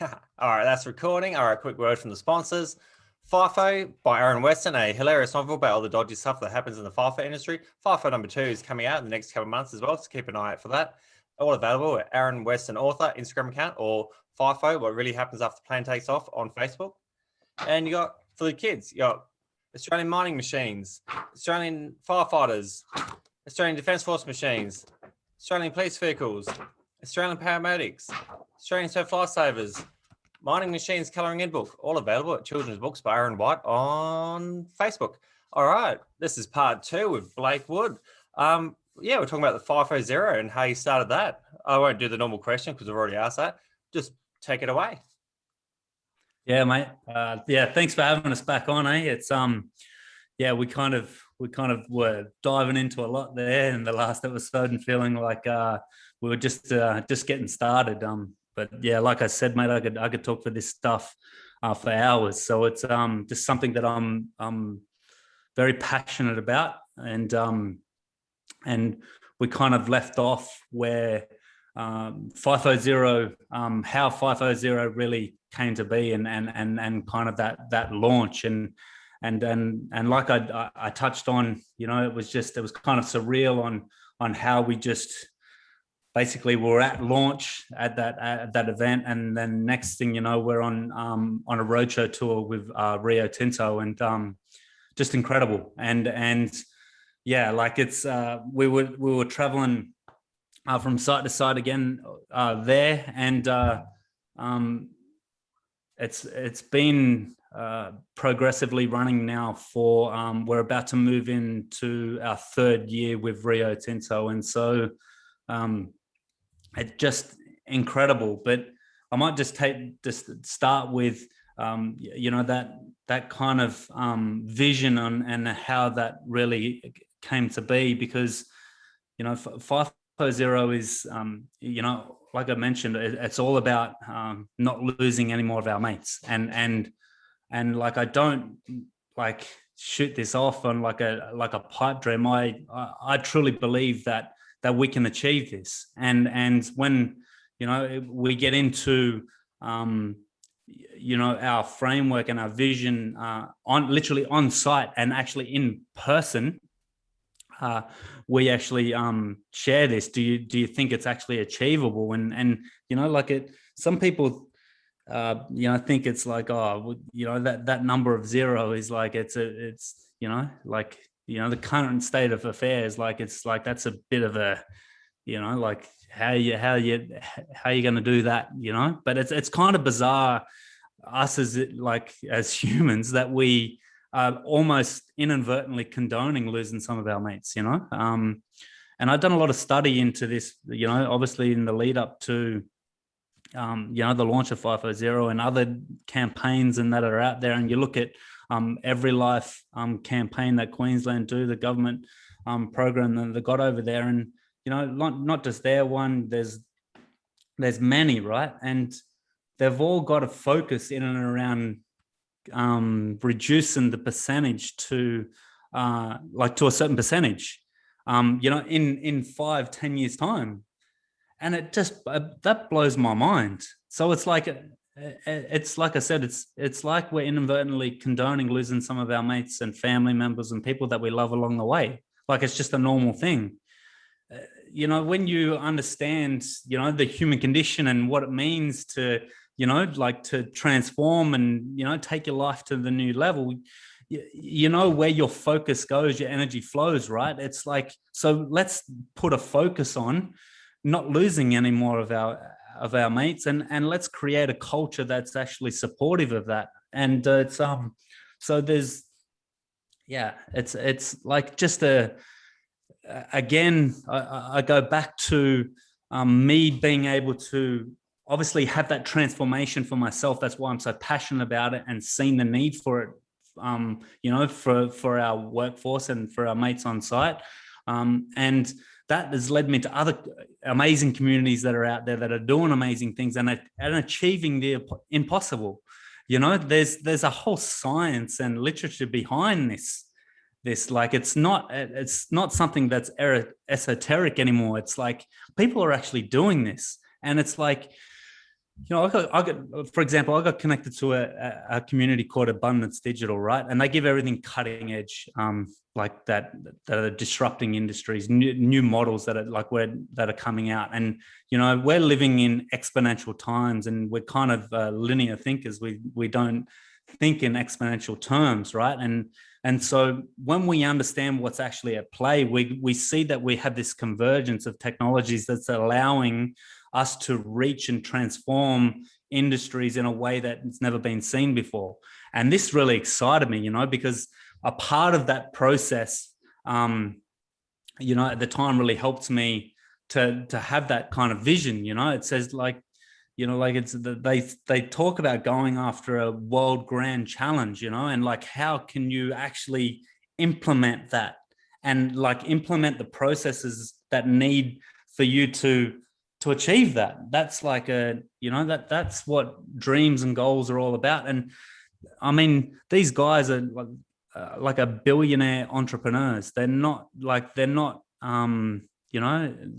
All right, that's recording. All right, quick word from the sponsors. Fifo by Aaron Weston, a hilarious novel about all the dodgy stuff that happens in the Fifo industry. Fifo number 2 is coming out in the next couple of months as well, so keep an eye out for that. All available at Aaron Weston author Instagram account or Fifo, what really happens after the plane takes off on Facebook. And you got, for the kids, you got Australian mining machines, Australian firefighters, Australian Defence Force machines, Australian police vehicles, Australian paramedics, Australian surf lifesavers, mining machines colouring in book, all available at Children's Books by Aaron White on Facebook. All right, this is part 2 with Blake Wood. Yeah, we're talking about the Fifo Zero and how you started that. I won't do the normal question because I've already asked that. Just take it away. Yeah, mate. Yeah, thanks for having us back on. It's yeah, we kind of were diving into a lot there in the last episode and feeling like we were just getting started. But yeah, like I said, mate, I could talk for this stuff for hours. So it's just something that I'm very passionate about, and we kind of left off where Fifo Zero, how Fifo Zero really came to be, and kind of that launch, and like I touched on, you know, it was kind of surreal on how we just basically were at launch at that event, and then next thing you know, we're on a roadshow tour with Rio Tinto, and just incredible, and yeah, like it's we were traveling from site to site again there, and it's been progressively running now for we're about to move into our 3rd year with Rio Tinto, and so it's just incredible. But I might just start with you know, that kind of vision on and how that really came to be, because you know, Fifo Zero is you know, like I mentioned, it's all about not losing any more of our mates, and like I don't like shoot this off on like a pipe dream. I truly believe that we can achieve this, and when you know we get into you know, our framework and our vision literally on site and actually in person, we actually share this. Do you think it's actually achievable? And you know, like some people you know, think it's like, oh, you know, that number of 0 is like it's you know, like, you know, the current state of affairs, like it's like that's a bit of a, you know, like how you going to do that, you know? But it's kind of bizarre, us as humans, that we are almost inadvertently condoning losing some of our mates, you know. And I've done a lot of study into this, you know, obviously in the lead up to you know, the launch of Fifo Zero and other campaigns and that are out there, and you look at Every Life campaign that Queensland do, the government program that they got over there, and you know, not just their one, there's many, right? And they've all got a focus in and around reducing the percentage to like to a certain percentage, you know, in 5-10 years time. And it just that blows my mind. So it's like I said, it's like we're inadvertently condoning losing some of our mates and family members and people that we love along the way. Like it's just a normal thing. You know, when you understand, you know, the human condition and what it means to, you know, like to transform and, you know, take your life to the new level, you know, where your focus goes, your energy flows, right? It's like, so let's put a focus on not losing any more of our mates, and let's create a culture that's actually supportive of that. And it's so there's, yeah, it's like just again, I go back to me being able to obviously have that transformation for myself. That's why I'm so passionate about it and seeing the need for it, you know, for our workforce and for our mates on site. And that has led me to other amazing communities that are out there that are doing amazing things and achieving the impossible. You know, there's a whole science and literature behind this. Like it's not something that's esoteric anymore. It's like people are actually doing this, and it's like, For example, I got connected to a community called Abundance Digital, right? And they give everything cutting edge, like that are disrupting industries, new models that are coming out. And, we're living in exponential times, and we're kind of linear thinkers. We don't think in exponential terms, right? And so when we understand what's actually at play, we see that we have this convergence of technologies that's allowing us to reach and transform industries in a way that it's never been seen before. And this really excited me, because a part of that process, at the time really helped me to have that kind of vision. It says they talk about going after a world grand challenge, and like, how can you actually implement that and like implement the processes that need for you to achieve that. That's like that's what dreams and goals are all about. And I mean, these guys are like a billionaire entrepreneurs. They're not they're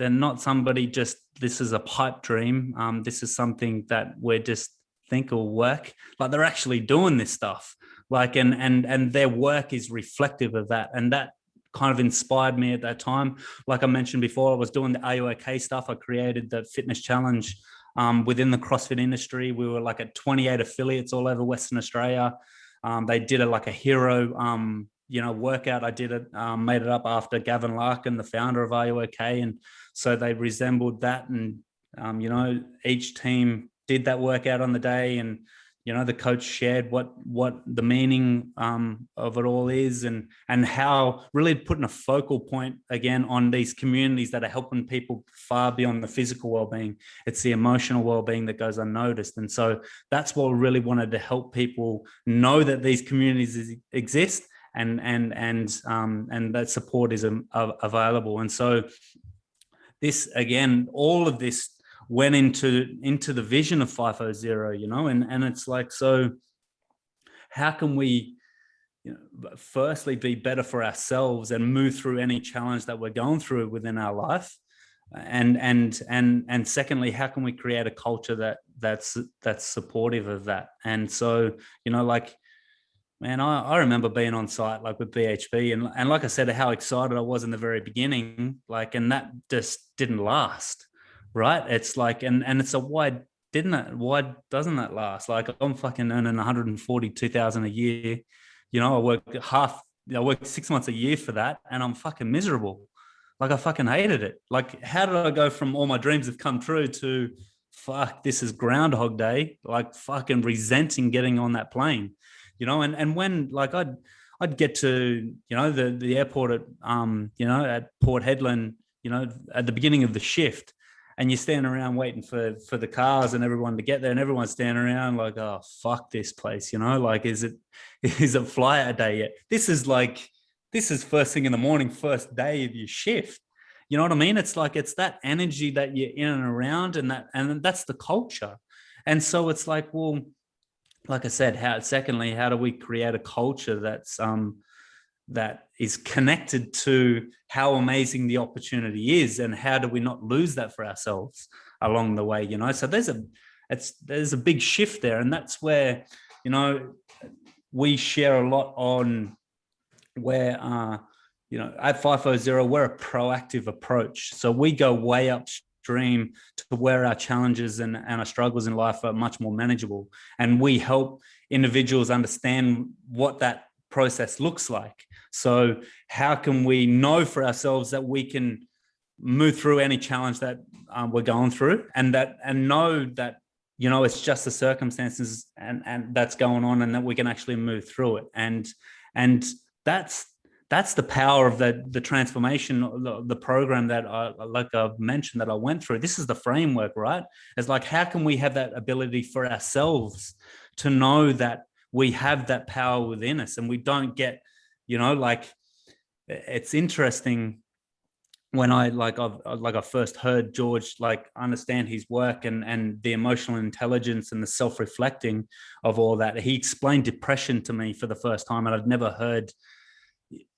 not somebody just, this is a pipe dream. This is something that we're just think will work. Like, they're actually doing this stuff. Like, and their work is reflective of that. And that kind of inspired me at that time. Like I mentioned before, I was doing the Are You OK stuff. I created the fitness challenge within the CrossFit industry. We were like at 28 affiliates all over Western Australia. They did like a hero, workout. I did it, made it up after Gavin Larkin, the founder of Are You OK? And so they resembled that. And, each team did that workout on the day. And, the coach shared what the meaning of it all is, and how really putting a focal point again on these communities that are helping people far beyond the physical well-being. It's the emotional well-being that goes unnoticed. And so that's what we really wanted to help people know, that these communities exist, and that support is available. And so this, again, all of this went into the vision of Fifo Zero, and it's like, so how can we, firstly be better for ourselves and move through any challenge that we're going through within our life, and secondly, how can we create a culture that's supportive of that? And so, man, I remember being on site like with BHP, and like I said, how excited I was in the very beginning, like, and that just didn't last. Right. It's like, and it's a why doesn't that last? Like, I'm fucking earning 142,000 a year. I work 6 months a year for that, and I'm fucking miserable. Like, I fucking hated it. Like, how did I go from all my dreams have come true to fuck, this is Groundhog Day, like fucking resenting getting on that plane, and when like I'd get to, the airport at, at Port Hedland, at the beginning of the shift, and you're standing around waiting for the cars and everyone to get there, and everyone's standing around like, oh, fuck this place, like, is it flyout day yet? This is first thing in the morning, first day of your shift. You know what I mean? It's like, it's that energy that you're in and around, and that's the culture. And so it's like, well, like I said, how do we create a culture that is connected to how amazing the opportunity is, and how do we not lose that for ourselves along the way? So there's a big shift there, and that's where, we share a lot on where at Fifo Zero, we're a proactive approach. So we go way upstream to where our challenges and our struggles in life are much more manageable, and we help individuals understand what that process looks like. So how can we know for ourselves that we can move through any challenge that we're going through, and know that, it's just the circumstances and that's going on, and that we can actually move through it. And that's the power of the transformation, the program that I've mentioned that I went through. This is the framework, right? It's like, how can we have that ability for ourselves to know that we have that power within us, and we don't get, it's interesting when I first heard George understand his work and the emotional intelligence and the self-reflecting of all that. He explained depression to me for the first time, and I'd never heard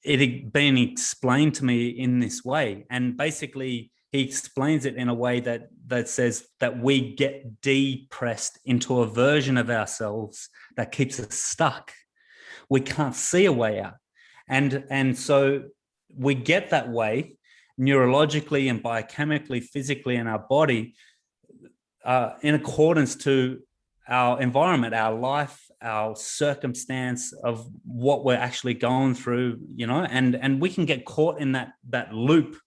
it being explained to me in this way. And basically, he explains it in a way that says that we get depressed into a version of ourselves that keeps us stuck. We can't see a way out. And so we get that way neurologically and biochemically, physically in our body, in accordance to our environment, our life, our circumstance of what we're actually going through, and we can get caught in that loop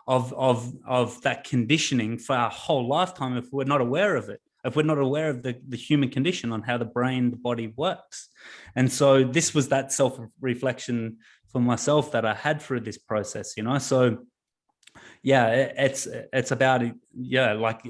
of that conditioning for our whole lifetime if we're not aware of it, if we're not aware of the human condition on how the brain, the body works. And so this was that self-reflection for myself that I had through this process, so yeah, it's about, like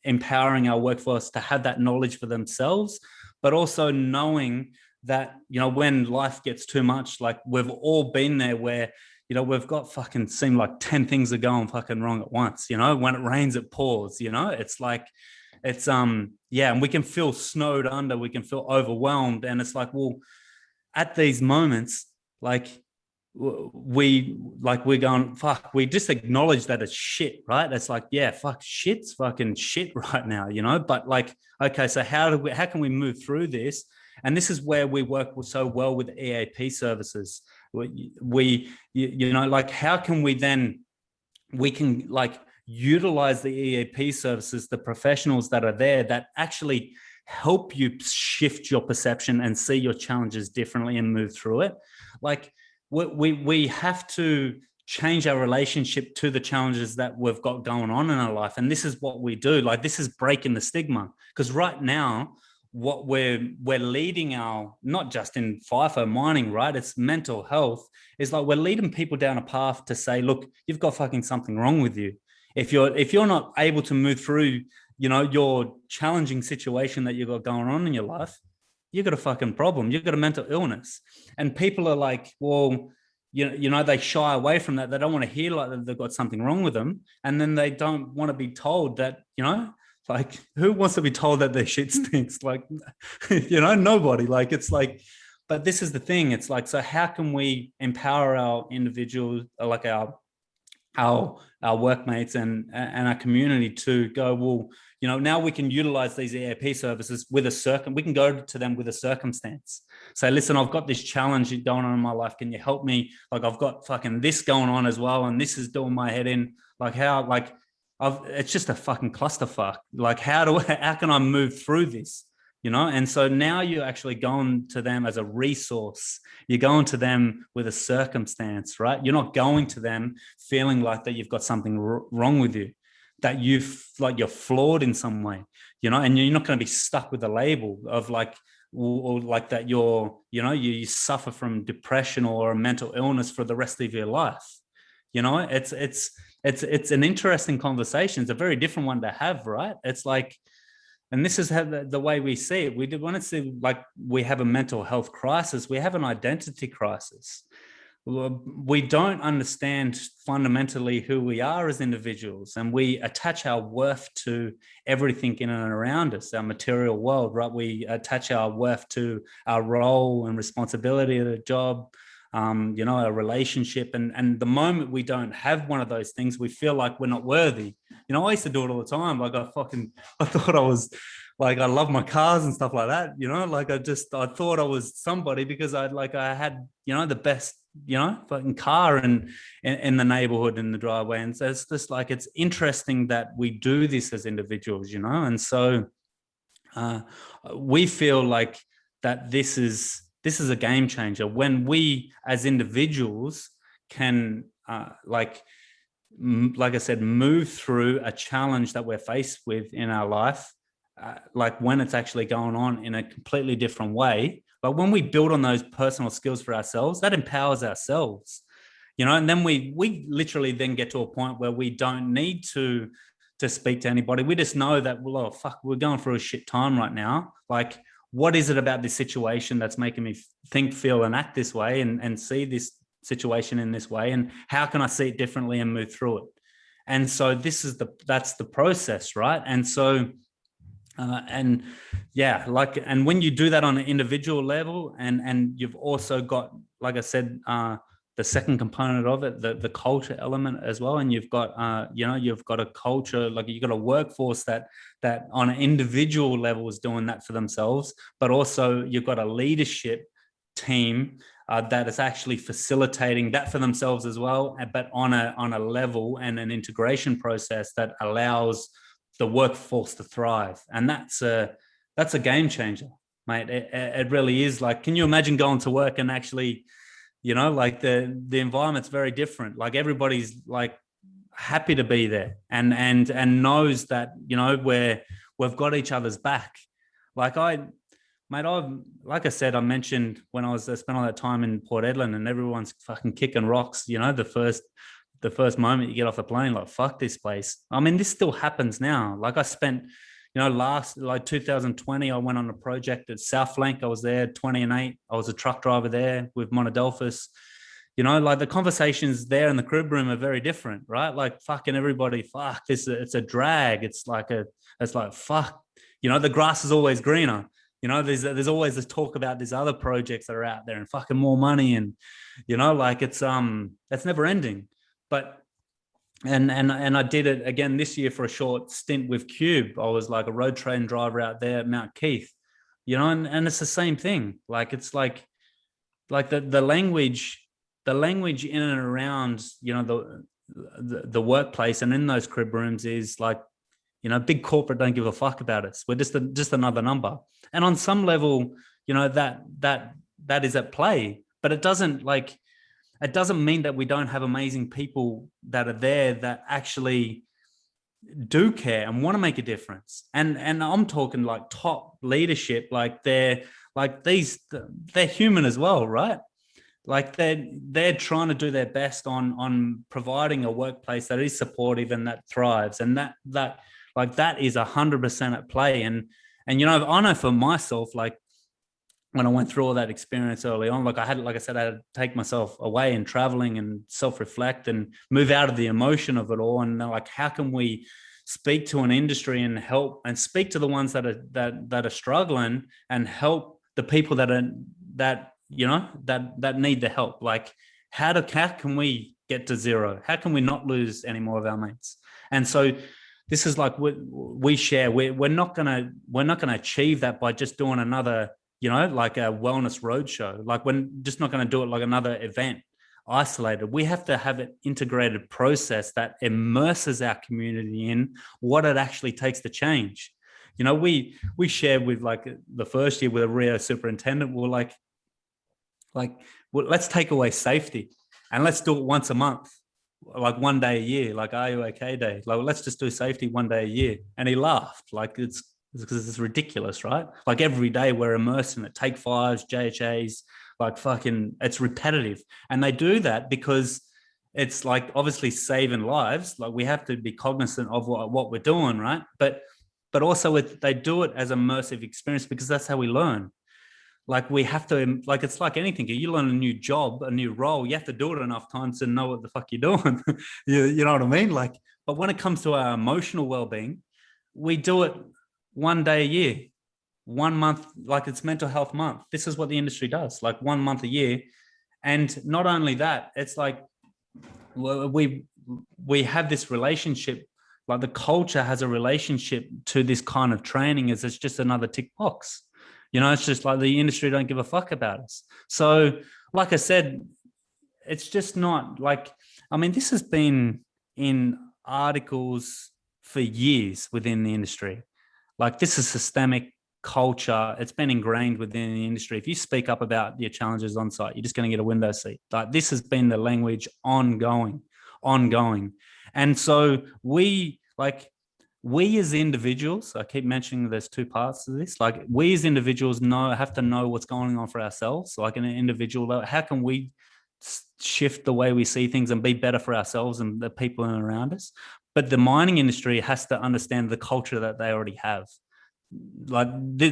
empowering our workforce to have that knowledge for themselves, but also knowing that, when life gets too much, like we've all been there where, we've got fucking seem like 10 things are going fucking wrong at once, when it rains, it pours, it's like, it's, and we can feel snowed under, we can feel overwhelmed. And it's like, well, at these moments, like, we're going, fuck, we just acknowledge that it's shit, right? It's like, yeah, fuck, shit's fucking shit right now, but like, okay, so how can we move through this? And this is where we work so well with EAP services. We like, how can we can like utilize the EAP services, the professionals that are there that actually help you shift your perception and see your challenges differently and move through it. Like, we have to change our relationship to the challenges that we've got going on in our life. And this is what we do. Like, this is breaking the stigma. Because right now, what we're leading our, not just in FIFO mining, right? It's mental health. Is like, we're leading people down a path to say, look, you've got fucking something wrong with you. If you're not able to move through, your challenging situation that you've got going on in your life, you've got a fucking problem. You've got a mental illness. And people are like, well, they shy away from that. They don't want to hear like that they've got something wrong with them. And then they don't want to be told that, like, who wants to be told that their shit stinks? Like, nobody. Like, it's like, but this is the thing. It's like, so how can we empower our individuals, like our workmates and our community to go, well, now we can utilize these EAP services with we can go to them with a circumstance. Say, listen, I've got this challenge going on in my life. Can you help me? Like, I've got fucking this going on as well. And this is doing my head in. Like, how, like, it's just a fucking clusterfuck. Like, how can I move through this? And so now you're actually going to them as a resource. You're going to them with a circumstance, right? You're not going to them feeling like that you've got something wrong with you, that you're flawed in some way, and you're not going to be stuck with a label of like, or like that you suffer from depression or a mental illness for the rest of your life. It's an interesting conversation. It's a very different one to have, right? It's like, and this is how the way we see it. We want to see, like, we have a mental health crisis. We have an identity crisis. We don't understand fundamentally who we are as individuals, and we attach our worth to everything in and around us, our material world, right? We attach our worth to our role and responsibility at a job, a relationship. And the moment we don't have one of those things, we feel like we're not worthy. I used to do it all the time. Like, I thought I was, like, I love my cars and stuff like that, like I thought I was somebody because I had, the best, fucking car in the neighborhood, in the driveway. And so it's just like, it's interesting that we do this as individuals, and so we feel like that this is a game changer when we as individuals can, like I said, move through a challenge that we're faced with in our life, like when it's actually going on in a completely different way. But when we build on those personal skills for ourselves, that empowers ourselves, and then we literally then get to a point where we don't need to speak to anybody. We just know that, well, oh, fuck, we're going through a shit time right now. Like, what is it about this situation that's making me think, feel, and act this way and see this situation in this way? And how can I see it differently and move through it? And so that's the process, right? And so, and when you do that on an individual level, and you've also got, like I said, the second component of it, the culture element as well. And you've got, you've got a culture, like you've got a workforce that on an individual level is doing that for themselves, but also you've got a leadership team that is actually facilitating that for themselves as well, but on a level and an integration process that allows the workforce to thrive. And that's a game changer, mate. It really is. Like, can you imagine going to work and actually, like the environment's very different. Like everybody's like happy to be there and knows that, we've got each other's back. Like like I said, I mentioned when I spent all that time in Port Edland and everyone's fucking kicking rocks, the first moment you get off the plane, like, fuck this place. I mean, this still happens now. Like I spent, last, like 2020, I went on a project at South Flank. I was there 2008. I was a truck driver there with Monodelphus. Like the conversations there in the crib room are very different, right? Like fucking everybody, fuck this, it's a drag. It's like fuck, the grass is always greener. There's always this talk about these other projects that are out there and fucking more money, and like it's never ending. But and I did it again this year for a short stint with Cube. I was like a road train driver out there at Mount Keith, and it's the same thing. Like it's like the language in and around the workplace and in those crib rooms is like, big corporate don't give a fuck about us. We're just another number. And on some level, that is at play, but it doesn't mean that we don't have amazing people that are there that actually do care and want to make a difference. And I'm talking like top leadership, like they're human as well, right? Like they're trying to do their best on providing a workplace that is supportive and that thrives, and that is 100% at play. And I know for myself, like when I went through all that experience early on, like I had to take myself away and traveling and self-reflect and move out of the emotion of it all. And like, how can we speak to an industry and help and speak to the ones that are struggling and help the people that need the help? Like, how can we get to zero? How can we not lose any more of our mates? And so this is like we share. We're not gonna achieve that by just doing another, like a wellness roadshow. Like we're just not going to do it like another event isolated. We have to have an integrated process that immerses our community in what it actually takes to change. We shared with like the first year with a Rio superintendent. We're like, let's take away safety and let's do it once a month, like one day a year, like Are You Okay Day. Like, let's just do safety one day a year. And he laughed. Like it's because it's ridiculous, right? Like every day we're immersed in it. Take fives, JHAs, like fucking, it's repetitive. And they do that because it's like obviously saving lives. Like we have to be cognizant of what we're doing, right? But also they do it as immersive experience because that's how we learn. Like we have to, like it's like anything. You learn a new job, a new role, you have to do it enough times to know what the fuck you're doing. you know what I mean? Like, but when it comes to our emotional well-being, we do it one day a year, 1 month, like it's mental health month. This is what the industry does, like 1 month a year. And not only that, it's like we have this relationship, like the culture has a relationship to this kind of training as it's just another tick box. It's just like the industry don't give a fuck about us. So like I said, it's just not like, I mean, this has been in articles for years within the industry. Like this is systemic culture. It's been ingrained within the industry. If you speak up about your challenges on site, you're just going to get a window seat. Like this has been the language ongoing. And so we as individuals, I keep mentioning there's two parts to this. Like we as individuals have to know what's going on for ourselves. Like in an individual level, how can we shift the way we see things and be better for ourselves and the people around us? But the mining industry has to understand the culture that they already have. Like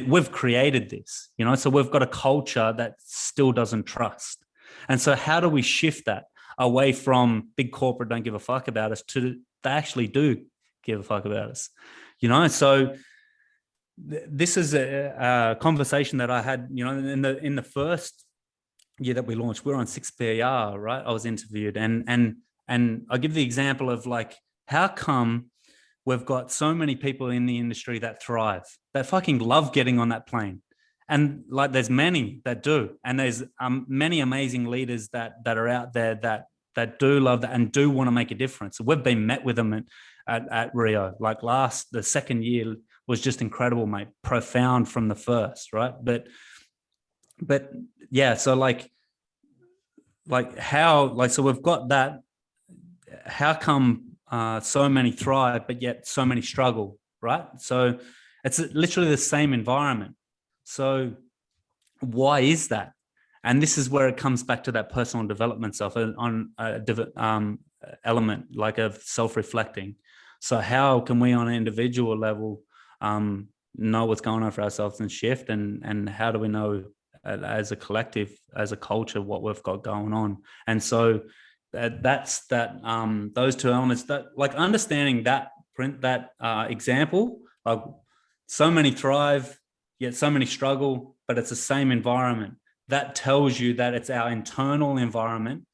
we've created this, so we've got a culture that still doesn't trust. And so how do we shift that away from big corporate don't give a fuck about us to they actually do give a fuck about us, So this is a conversation that I had, in the first year that we launched, we were on 6PR, right? I was interviewed, and I give the example of like, how come we've got so many people in the industry that thrive, that fucking love getting on that plane, and like there's many that do, and there's many amazing leaders that are out there that do love that and do want to make a difference. We've been met with them at Rio. Like the second year was just incredible, mate. Profound from the first, right? But yeah, so like how, like, so we've got that. How come so many thrive, but yet so many struggle, right? So it's literally the same environment. So why is that? And this is where it comes back to that personal development stuff on element, like of self-reflecting. So how can we on an individual level know what's going on for ourselves and shift, and how do we know as a collective, as a culture, what we've got going on? And so that's that those two elements, that like understanding that example, like so many thrive yet so many struggle, but it's the same environment. That tells you that it's our internal environment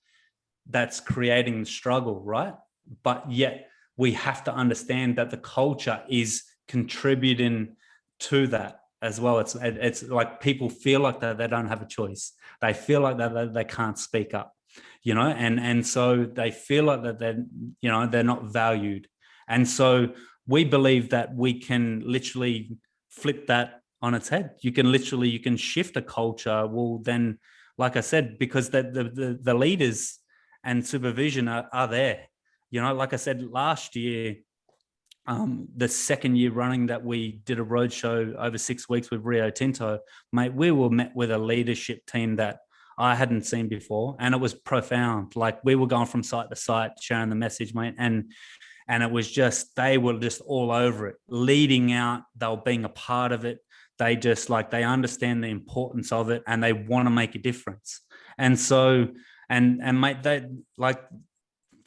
that's creating the struggle, right? But yet we have to understand that the culture is contributing to that as well. It's like people feel like that they don't have a choice. They feel like that they can't speak up, you know, and so they feel like that they're not valued. And so we believe that we can literally flip that on its head. You can shift a culture. Well, then, like I said, because the leaders and supervision are there. You know, like I said, last year, the second year running that we did a roadshow over 6 weeks with Rio Tinto, mate, we were met with a leadership team that I hadn't seen before, and it was profound. Like we were going from site to site, sharing the message, mate, and it was just, they were just all over it, leading out. They were being a part of it. They just like, they understand the importance of it, and they want to make a difference. And so, and mate, they like,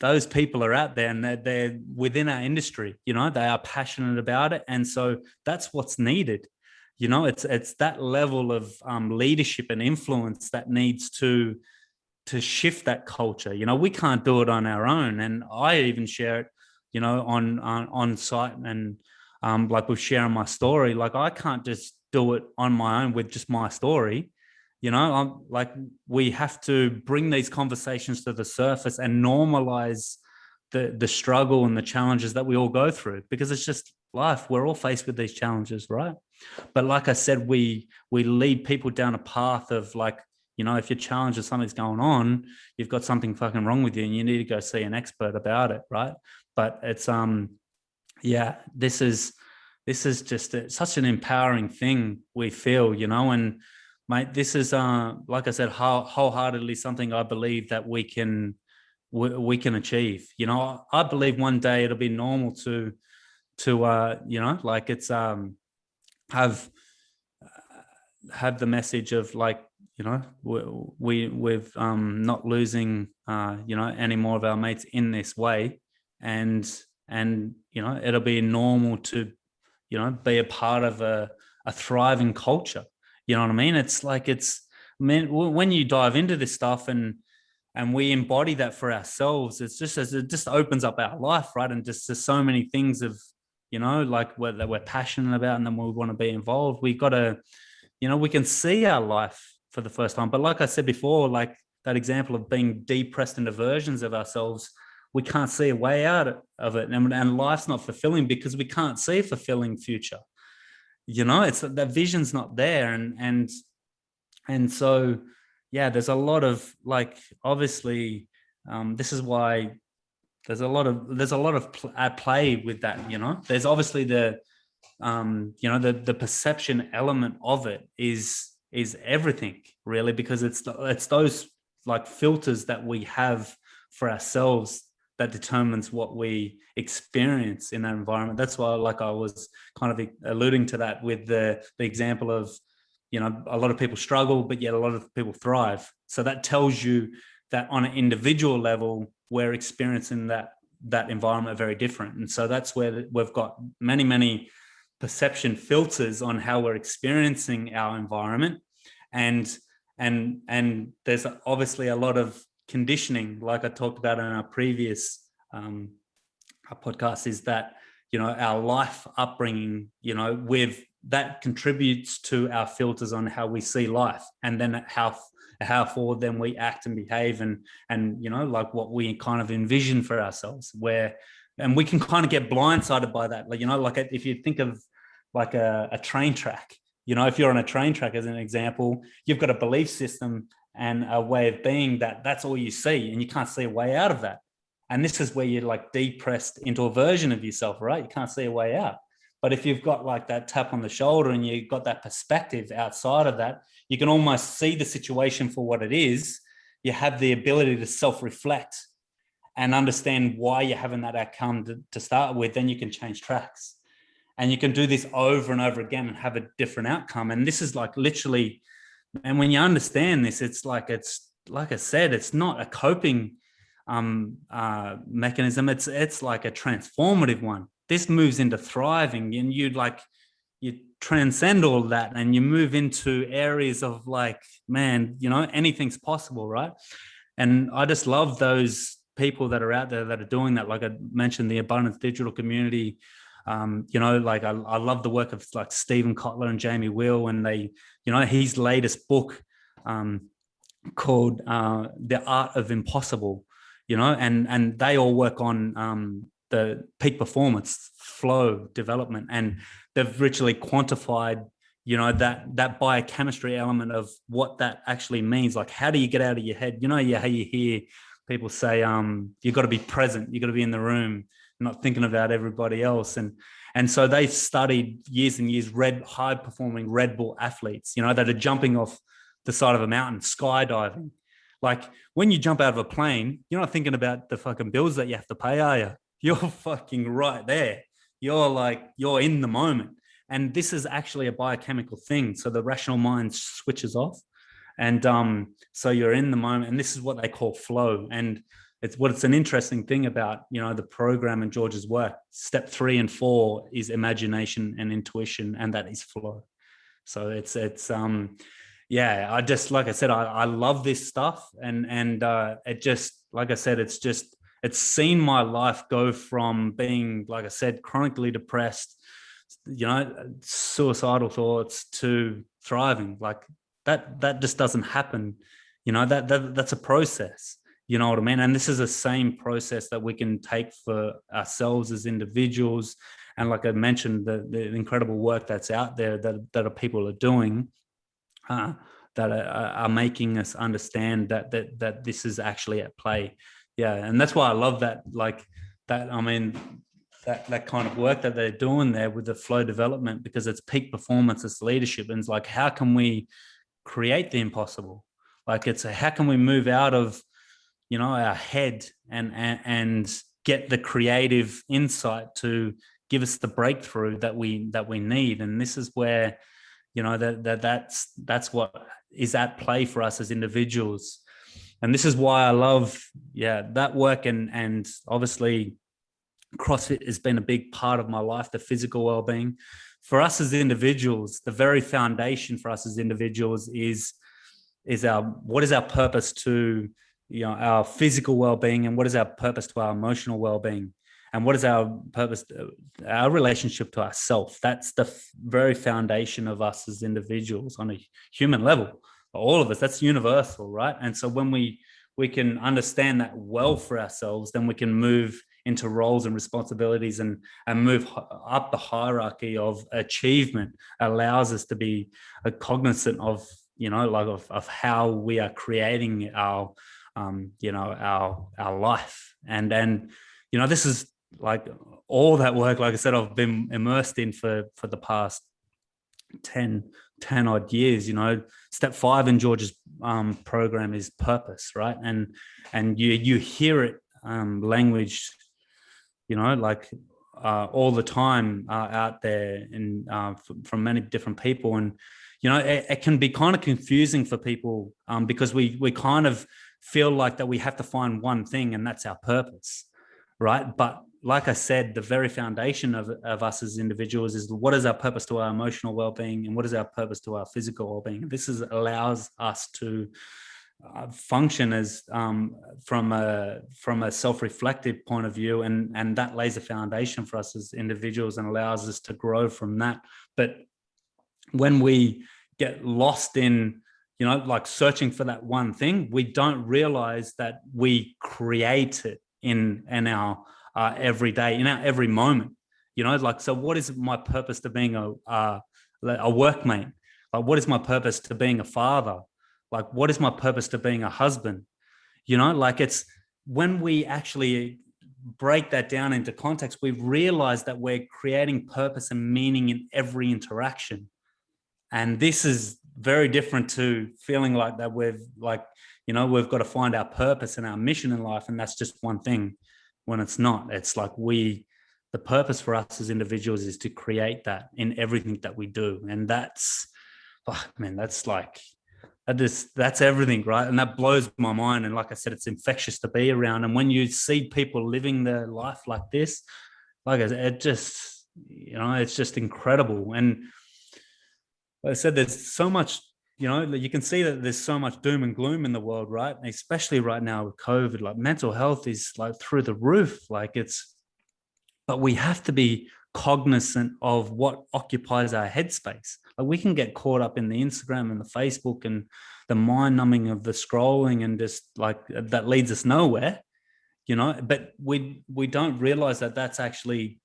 those people are out there, and they're within our industry, you know, they are passionate about it. And so that's what's needed. You know, it's that level of leadership and influence that needs to shift that culture. You know, we can't do it on our own. And I even share it, you know, on site, and like with sharing my story, like I can't just do it on my own with just my story. You know, I'm like, we have to bring these conversations to the surface and normalize the struggle and the challenges that we all go through, because it's just life. We're all faced with these challenges, right? But like I said, we lead people down a path of like, you know, if you're challenged with something's going on, you've got something fucking wrong with you, and you need to go see an expert about it, right? But it's yeah, this is just such an empowering thing, we feel, you know. And mate, this is like I said, wholeheartedly something I believe that we can achieve. You know, I believe one day it'll be normal to you know, like it's have the message of like, you know, we've not losing you know, any more of our mates in this way, and you know, it'll be normal to, you know, be a part of a thriving culture. You know what I mean? It's like, it's, man, when you dive into this stuff and we embody that for ourselves, it's just, as it just opens up our life, right? And just there's so many things of, you know, like that we're passionate about, and then we want to be involved. We got to, you know, we can see our life for the first time. But like I said before, like that example of being depressed into versions of ourselves, we can't see a way out of it. And life's not fulfilling because we can't see a fulfilling future. You know, it's that vision's not there. And so, yeah, there's a lot of like, obviously, this is why there's a lot of play with that. You know, there's obviously the you know, the perception element of it is everything, really, because it's those like filters that we have for ourselves that determines what we experience in that environment. That's why, like I was kind of alluding to that with the example of, you know, a lot of people struggle, but yet a lot of people thrive. So that tells you that on an individual level, we're experiencing that environment very different. And so that's where we've got many perception filters on how we're experiencing our environment. And and there's obviously a lot of conditioning, like I talked about in our previous our podcast, is that, you know, our life upbringing, you know, with that contributes to our filters on how we see life, and then how forward then we act and behave, and you know, like what we kind of envision for ourselves, and we can kind of get blindsided by that. Like, you know, like if you think of like a train track, you know, if you're on a train track as an example, you've got a belief system and a way of being that's all you see, and you can't see a way out of that. And this is where you're like depressed into a version of yourself, right? You can't see a way out. But if you've got like that tap on the shoulder and you've got that perspective outside of that, you can almost see the situation for what it is. You have the ability to self-reflect and understand why you're having that outcome to start with. Then you can change tracks. And you can do this over and over again and have a different outcome. And this is like literally, and when you understand this, it's like I said, it's not a coping mechanism. It's like a transformative one. This moves into thriving, and you transcend all that, and you move into areas of like, man, you know, anything's possible, right? And I just love those people that are out there that are doing that. Like I mentioned, the Abundance Digital community. You know, like I love the work of like Stephen Kotler and Jamie Wheel, and they, you know, his latest book called The Art of Impossible, you know, and they all work on the peak performance, flow development, and they've literally quantified, you know, that biochemistry element of what that actually means. Like, how do you get out of your head? You know, how you hear people say, you got to be present, you got to be in the room, not thinking about everybody else. And so they've studied years and years high performing Red Bull athletes, you know, that are jumping off the side of a mountain, skydiving. Like when you jump out of a plane, you're not thinking about the fucking bills that you have to pay, are you? You're fucking right there. You're in the moment. And this is actually a biochemical thing. So the rational mind switches off. And so you're in the moment. And this is what they call flow. And it's an interesting thing about, you know, the program and George's work. Step 3 and 4 is imagination and intuition, and that is flow. So it's yeah, I just, like I said, I love this stuff, and it just, like I said, it's seen my life go from being, like I said, chronically depressed, you know, suicidal thoughts, to thriving. Like that just doesn't happen, you know. That's a process. You know what I mean? And this is the same process that we can take for ourselves as individuals. And like I mentioned, the incredible work that's out there that people are doing, that are making us understand that this is actually at play. Yeah, and that's why I love that. Like that, I mean, that kind of work that they're doing there with the flow development, because it's peak performance, it's leadership, and it's like, how can we create the impossible? Like it's how can we move out of, you know, our head and get the creative insight to give us the breakthrough that we need. And this is where, you know, that's what is at play for us as individuals. And this is why I love, that work. And obviously CrossFit has been a big part of my life, the physical well-being. For us as individuals, the very foundation for us as individuals is what is our purpose to, you know, our physical well-being, and what is our purpose to our emotional well-being, and what is our purpose, our relationship to ourself. That's the very foundation of us as individuals on a human level. All of us, that's universal, right? And so when we can understand that well for ourselves, then we can move into roles and responsibilities and move up the hierarchy of achievement. Allows us to be cognizant of, you know, like of how we are creating our you know, our life. And you know, this is like all that work, like I said, I've been immersed in for the past 10 odd years. You know, step 5 in George's program is purpose, right? And you hear it language, you know, like all the time out there, and from many different people. And you know, it can be kind of confusing for people because we kind of feel like that we have to find one thing, and that's our purpose, right? But like I said, the very foundation of us as individuals is what is our purpose to our emotional well-being and what is our purpose to our physical well-being. This allows us to function as from a self-reflective point of view, and that lays a foundation for us as individuals and allows us to grow from that. But when we get lost in, you know, like searching for that one thing, we don't realize that we create it in our every day, in our every moment. You know, like, so what is my purpose to being a workmate? Like, what is my purpose to being a father? Like, what is my purpose to being a husband? You know, like, it's when we actually break that down into context, we realize that we're creating purpose and meaning in every interaction. And this is very different to feeling like that we've, like, you know, we've got to find our purpose and our mission in life, and that's just one thing, when it's not. It's like the purpose for us as individuals is to create that in everything that we do. And that's, oh, man, that's like, that's everything, right? And that blows my mind. And like I said, it's infectious to be around. And when you see people living their life like this, like I said, it just, you know, it's just incredible. And like I said, there's so much, you know, you can see that there's so much doom and gloom in the world, right? And especially right now with COVID, like mental health is like through the roof. Like, it's, but we have to be cognizant of what occupies our headspace. Like, we can get caught up in the Instagram and the Facebook and the mind numbing of the scrolling, and just like that leads us nowhere, you know, but we don't realize that that's actually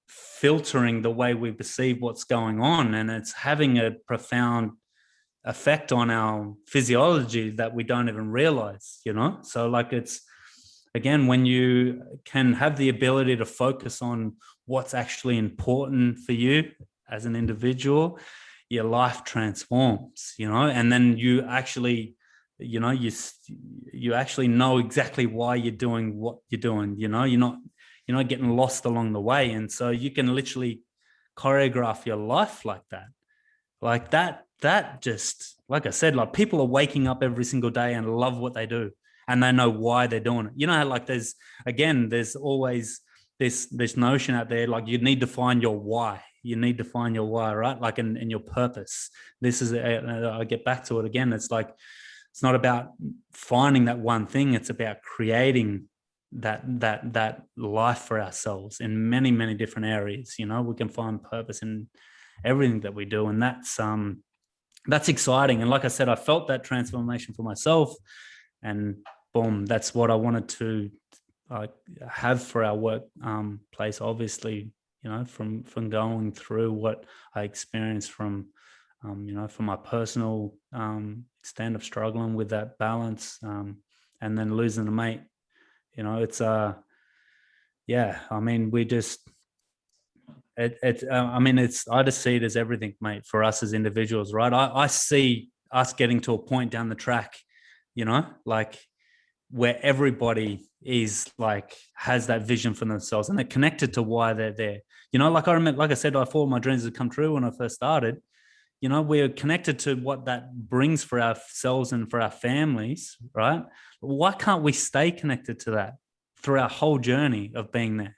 filtering the way we perceive what's going on, and it's having a profound effect on our physiology that we don't even realize, you know. So like, it's, again, when you can have the ability to focus on what's actually important for you as an individual, your life transforms, you know. And then you actually, you know, you actually know exactly why you're doing what you're doing, you know. You're not getting lost along the way. And so you can literally choreograph your life like that. Like that just, like I said, like, people are waking up every single day and love what they do, and they know why they're doing it. You know, like, there's always this notion out there, like, you need to find your why. You need to find your why, right? Like, in your purpose. This is, I get back to it again. It's like, it's not about finding that one thing. It's about creating that life for ourselves in many, many different areas. You know, we can find purpose in everything that we do. And that's exciting. And like I said, I felt that transformation for myself, and boom, that's what I wanted to have for our work place. Obviously, you know, from going through what I experienced from, you know, from my personal extent of struggling with that balance, and then losing a mate. You know, it's yeah, I mean, we just, I mean, I just see it as everything, mate, for us as individuals, right? I see us getting to a point down the track, you know, like, where everybody is like, has that vision for themselves, and they're connected to why they're there. You know, like, I remember, like I said, I thought my dreams had come true when I first started. You know, we're connected to what that brings for ourselves and for our families, right? Why can't we stay connected to that through our whole journey of being there?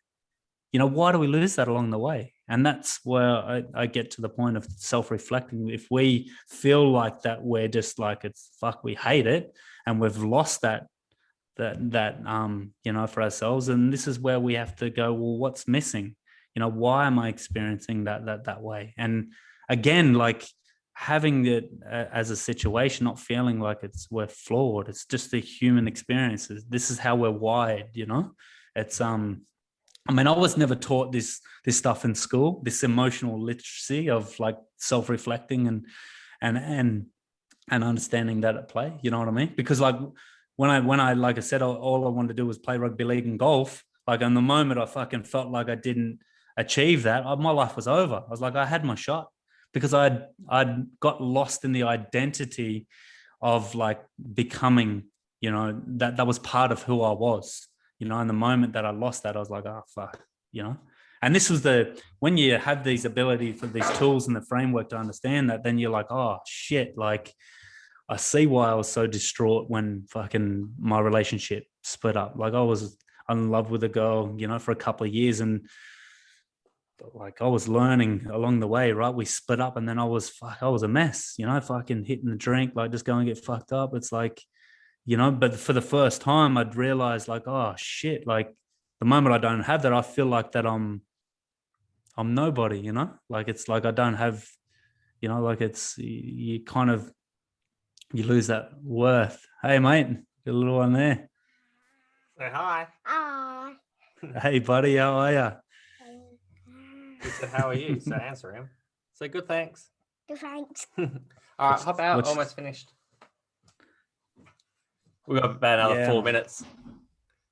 You know, why do we lose that along the way? And that's where I get to the point of self-reflecting. If we feel like that, we're just like, it's fuck, we hate it, and we've lost that you know, for ourselves. And this is where we have to go, well, what's missing? You know, why am I experiencing that way? And again, like, having it as a situation, not feeling like we're flawed. It's just the human experiences. This is how we're wired, you know. It's I mean, I was never taught this stuff in school, this emotional literacy of like self-reflecting and understanding that at play. You know what I mean? Because like, when I like I said, all I wanted to do was play rugby league and golf. Like, in the moment I fucking felt like I didn't achieve that, my life was over. I was like, I had my shot, because I'd got lost in the identity of like becoming, you know, that was part of who I was. You know, in the moment that I lost that, I was like, oh fuck, you know. And this was when you have these ability for these tools and the framework to understand that, then you're like, oh shit, like, I see why I was so distraught when fucking my relationship split up. Like, in love with a girl, you know, for a couple of years, and like I was learning along the way, right? We split up, and then I was a mess, you know, fucking hitting the drink, like just go and get fucked up. It's like, you know, but for the first time, I'd realized like, oh shit, like the moment I don't have that, I feel like that I'm nobody, you know, like it's like I don't have, you know, like it's you kind of you lose that worth. Hey mate, got a little one there. Say hi. Ah. Hey buddy, how are you? He said, how are you? So answer him. Say good, thanks. Good, thanks. All right, hop out. Almost finished. We got about another 4 minutes.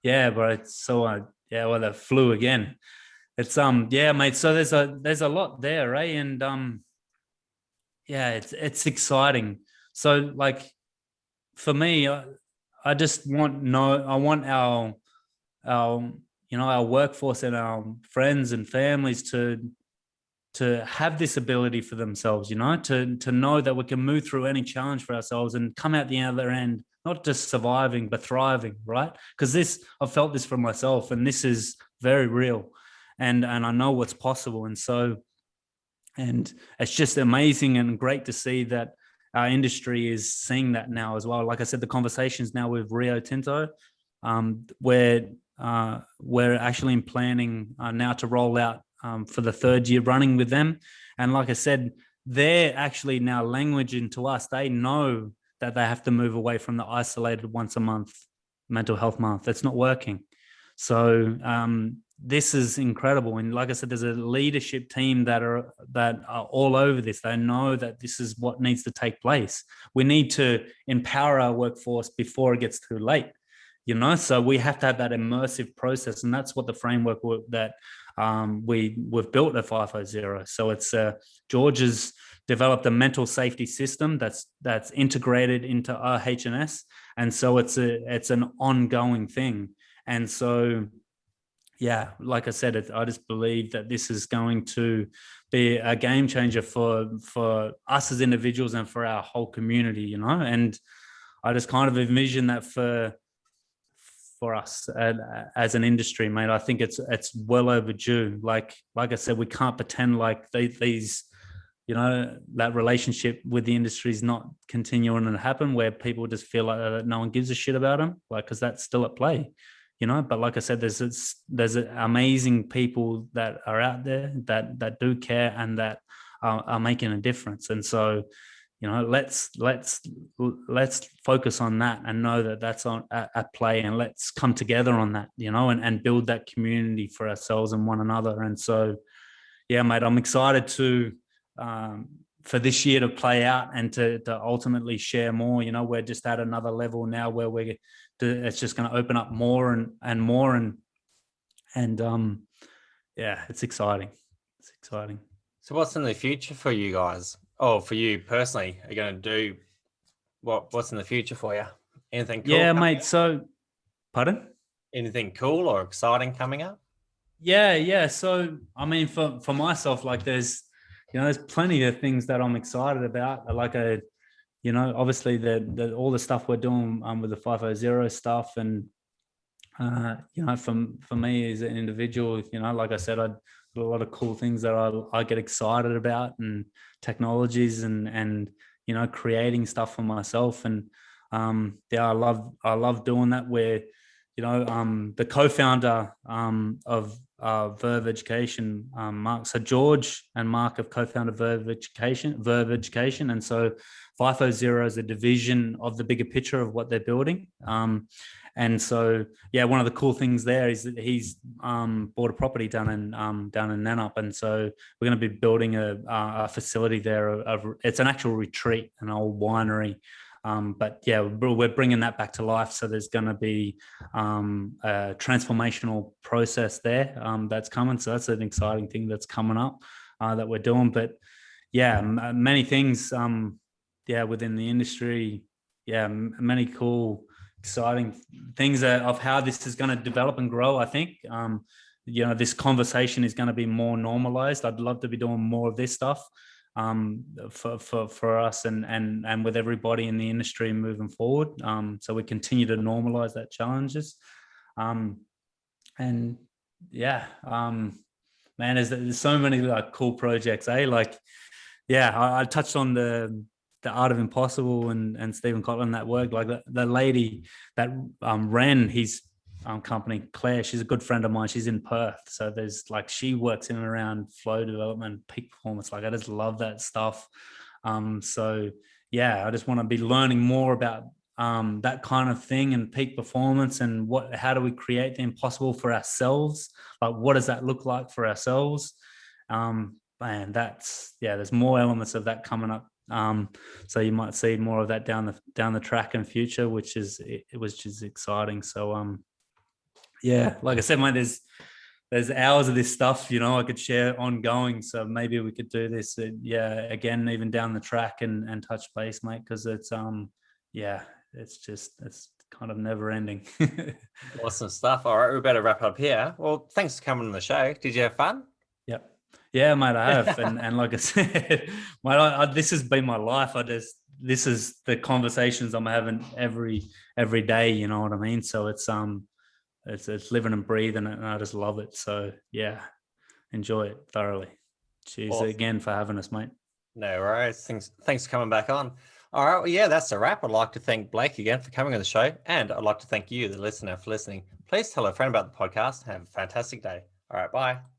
Yeah, bro. So yeah, well, the flu again. It's yeah, mate. So there's a lot there, right? And yeah, it's exciting. So like for me, I just want I want our you know, our workforce and our friends and families to have this ability for themselves, you know, to know that we can move through any challenge for ourselves and come out the other end, not just surviving, but thriving, right? Because I've felt this for myself, and this is very real. And I know what's possible. And it's just amazing and great to see that our industry is seeing that now as well. Like I said, the conversations now with Rio Tinto, where we're actually in planning now to roll out for the third year running with them. And like I said, they're actually now languaging to us. They know that they have to move away from the isolated once a month mental health month. That's not working. So this is incredible. And like I said, there's a leadership team that are all over this. They know that this is what needs to take place. We need to empower our workforce before it gets too late. You know, so we have to have that immersive process, and that's what the framework that we've built at Fifo Zero. So it's George has developed a mental safety system that's integrated into our HNS, and so it's an ongoing thing. And so, yeah, like I said, I just believe that this is going to be a game changer for us as individuals and for our whole community. You know, and I just kind of envision that for us as an industry, mate. I think it's well overdue. Like I said, we can't pretend like these, you know, that relationship with the industry is not continuing to happen, where people just feel like no one gives a shit about them, like, because that's still at play, you know. But like I said, there's amazing people that are out there that do care and that are making a difference. And so, you know, let's focus on that and know that that's at play, and let's come together on that, you know, and build that community for ourselves and one another. And so, yeah, mate, I'm excited to for this year to play out and to ultimately share more. You know, we're just at another level now where it's just going to open up more and more, and yeah, it's exciting. It's exciting. So what's in the future for you guys? Oh, for you personally, are you going to do what's in the future for you? Anything cool? Yeah, mate. So, pardon? Anything cool or exciting coming up? Yeah. So, I mean, for myself, like there's plenty of things that I'm excited about. Like you know, obviously the all the stuff we're doing with the Fifo Zero stuff, and you know, for me as an individual, you know, like I said, I a lot of cool things that I get excited about, and technologies and you know, creating stuff for myself. And yeah, I love doing that. Where, you know, the co-founder of Verve Education, Mark. So George and Mark have co-founded Verve Education, and so Fifo Zero is a division of the bigger picture of what they're building. And so, yeah, one of the cool things there is that he's bought a property down in Nannup, and so we're going to be building a facility there. It's an actual retreat, an old winery. But yeah, we're bringing that back to life. So there's going to be a transformational process there that's coming. So that's an exciting thing that's coming up that we're doing. But yeah, many things. Yeah, within the industry. Yeah, many cool, exciting things of how this is going to develop and grow. I think, you know, this conversation is going to be more normalized. I'd love to be doing more of this stuff for us and with everybody in the industry moving forward. So we continue to normalize that challenges. And yeah, man, there's so many like cool projects, like, yeah, I touched on the art of impossible and Stephen Cotland, that work, like the lady that ran his company, Claire, she's a good friend of mine. She's in Perth, so there's like, she works in and around flow development, peak performance. Like, I just love that stuff. So yeah, I just want to be learning more about that kind of thing and peak performance, and how do we create the impossible for ourselves? Like, what does that look like for ourselves? And there's more elements of that coming up. So you might see more of that down the track in future, which is exciting. So yeah, like I said, mate, there's hours of this stuff, I could share ongoing. So maybe we could do this, again, even down the track and touch base, mate, because it's it's kind of never ending. Awesome stuff. All right, we better wrap up here. Well, thanks for coming on the show. Did you have fun? Yep. Yeah, mate, I have. And like I said, mate, this has been my life. This is the conversations I'm having every day, you know what I mean? So it's living and breathing, and I just love it. So yeah, enjoy it thoroughly. Cheers Awesome. again for having us, mate. No worries. Thanks for coming back on. All right. Well, yeah, that's a wrap. I'd like to thank Blake again for coming on the show. And I'd like to thank you, the listener, for listening. Please tell a friend about the podcast. Have a fantastic day. All right. Bye.